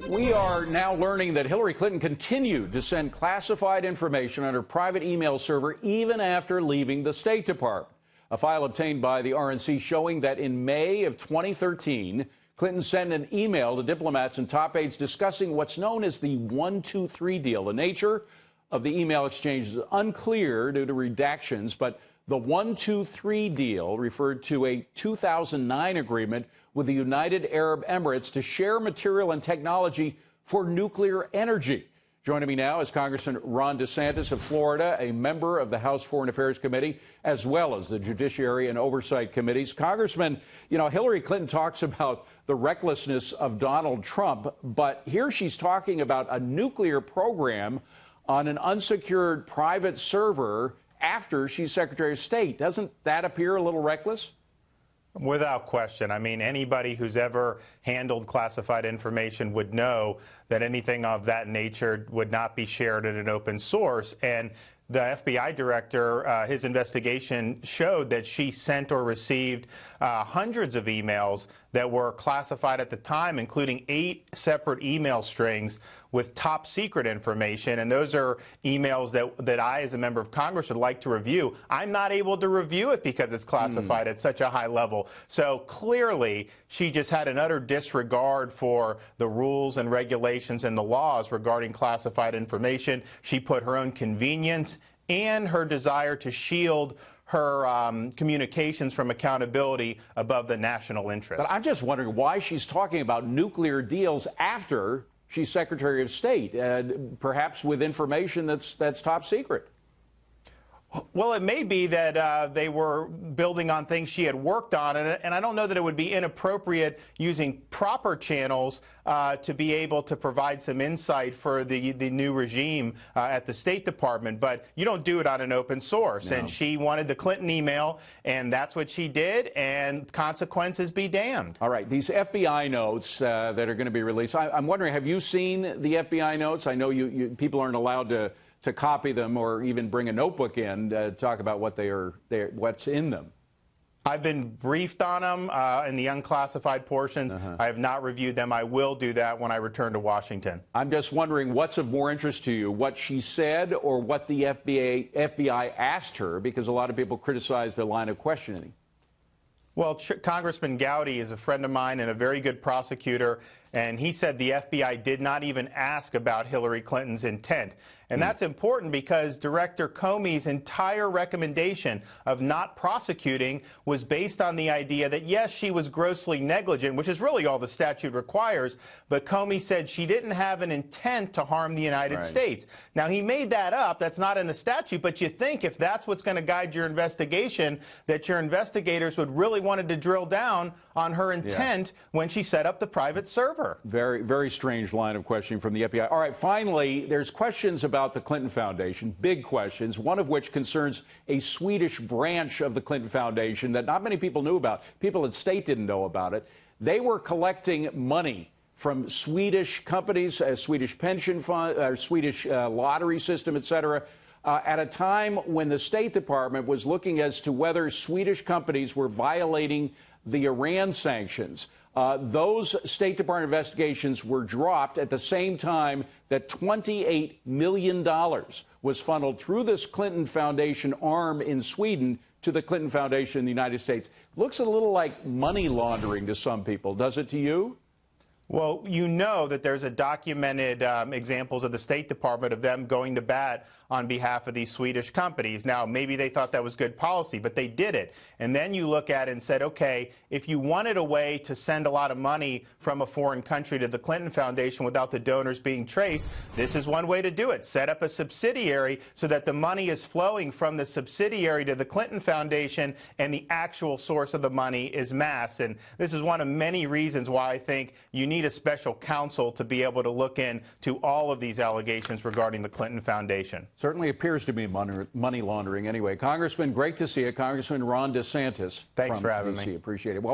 We are now learning that Hillary Clinton continued to send classified information on her private email server even after leaving the State Department. A file obtained by the RNC showing that in May of 2013, Clinton sent an email to diplomats and top aides discussing what's known as the 1-2-3 deal. The nature of the email exchange is unclear due to redactions, but the 1-2-3 deal referred to a 2009 agreement with the United Arab Emirates to share material and technology for nuclear energy. Joining me now is Congressman Ron DeSantis of Florida, a member of the House Foreign Affairs Committee, as well as the Judiciary and Oversight Committees. Congressman, you know, Hillary Clinton talks about the recklessness of Donald Trump, but here she's talking about a nuclear program on an unsecured private server after she's Secretary of State. Doesn't that appear a little reckless? Without question. I mean, anybody who's ever handled classified information would know that anything of that nature would not be shared in an open source. And the FBI director, his investigation showed that she sent or received hundreds of emails that were classified at the time, including 8 separate email strings with top secret information. And those are emails that I, as a member of Congress, would like to review. I'm not able to review it because it's classified at such a high level. So clearly, she just had an utter disregard for the rules and regulations and the laws regarding classified information. She put her own convenience and her desire to shield her communications from accountability above the national interest. But I'm just wondering why she's talking about nuclear deals after she's Secretary of State, perhaps with information that's top secret. Well, it may be that they were building on things she had worked on, and I don't know that it would be inappropriate using proper channels to be able to provide some insight for the new regime at the State Department. But you don't do it on an open source. No. And she wanted the Clinton email, and that's what she did, and consequences be damned. All right, these FBI notes that are going to be released, I'm wondering, have you seen the FBI notes? I know people aren't allowed to copy them or even bring a notebook in to talk about what's in them. I've been briefed on them in the unclassified portions. I have not reviewed them. I will do that when I return to Washington. I'm just wondering what's of more interest to you, what she said or what the FBI asked her, because a lot of people criticize the line of questioning. Well, Congressman Gowdy is a friend of mine and a very good prosecutor, and he said the FBI did not even ask about Hillary Clinton's intent. And that's important because Director Comey's entire recommendation of not prosecuting was based on the idea that, yes, she was grossly negligent, which is really all the statute requires, but Comey said she didn't have an intent to harm the United States. Now, he made that up. That's not in the statute, but you think if that's what's going to guide your investigation, that your investigators would really wanted to drill down on her intent when she set up the private server. Very, very strange line of questioning from the FBI. All right, finally, there's questions about the Clinton Foundation, big questions, one of which concerns a Swedish branch of the Clinton Foundation that not many people knew about. People at State didn't know about it. They were collecting money from Swedish companies, Swedish pension fund, Swedish lottery system, etc., at a time when the State Department was looking as to whether Swedish companies were violating the Iran sanctions. Those State Department investigations were dropped at the same time that $28 million was funneled through this Clinton Foundation arm in Sweden to the Clinton Foundation in the United States. Looks a little like money laundering to some people. Does it to you? Well, you know that there's a documented examples of the State Department of them going to bat on behalf of these Swedish companies. Now, maybe they thought that was good policy, but they did it. And then you look at it and said, okay, if you wanted a way to send a lot of money from a foreign country to the Clinton Foundation without the donors being traced, this is one way to do it. Set up a subsidiary so that the money is flowing from the subsidiary to the Clinton Foundation and the actual source of the money is masked. And this is one of many reasons why I think you need a special counsel to be able to look into all of these allegations regarding the Clinton Foundation. Certainly appears to be money laundering anyway. Congressman, great to see you. Congressman Ron DeSantis. Thanks for having me. Appreciate it. Well,